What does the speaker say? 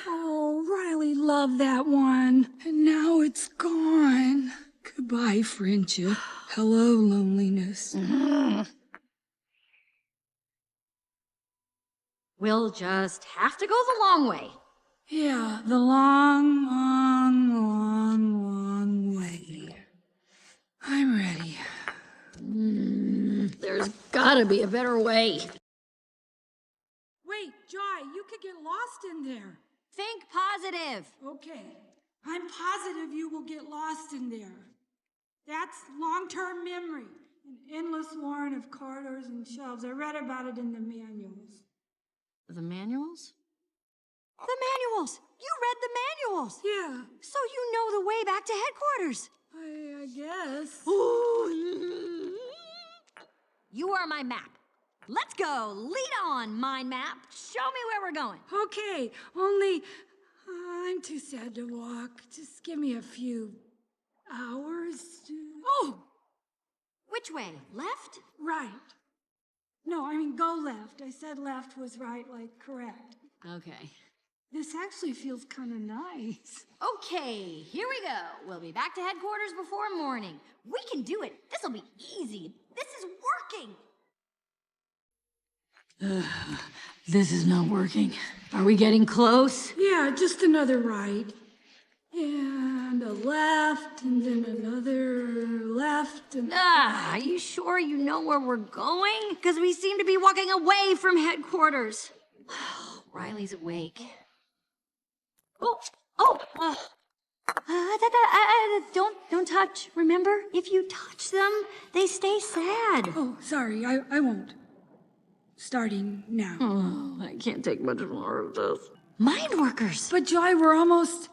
Oh, Riley loved that one. And now it's gone. Goodbye, friendship. Hello, loneliness. We'll just have to go the long way. Yeah, the long, long, long, long way. I'm ready. There's gotta be a better way. Wait, Joy, you could get lost in there. Think positive. Okay, I'm positive you will get lost in there. That's long-term memory, an endless warren of corridors and shelves. I read about it in the manuals. The manuals? The manuals! You read the manuals! Yeah, So you know the way back to headquarters. I guess. You are my map. Let's go. Lead on, mind map. Show me where we're going. Okay, only I'm too sad to walk. Just give me a few hours. Oh! Which way? Left? Right. No, I mean go left. I said left was right, like correct. Okay. This actually feels kind of nice. Okay, here we go. We'll be back to headquarters before morning. We can do it. This'll be easy. This is working. This is not working. Are we getting close? Yeah, just another right. And a left, and then another left, and... Are you sure you know where we're going? Because we seem to be walking away from headquarters. Riley's awake. Don't touch. Remember, if you touch them, they stay sad. Oh, sorry, I won't. Starting now. Oh, I can't take much more of this. Mind workers. But Joy, we're almost...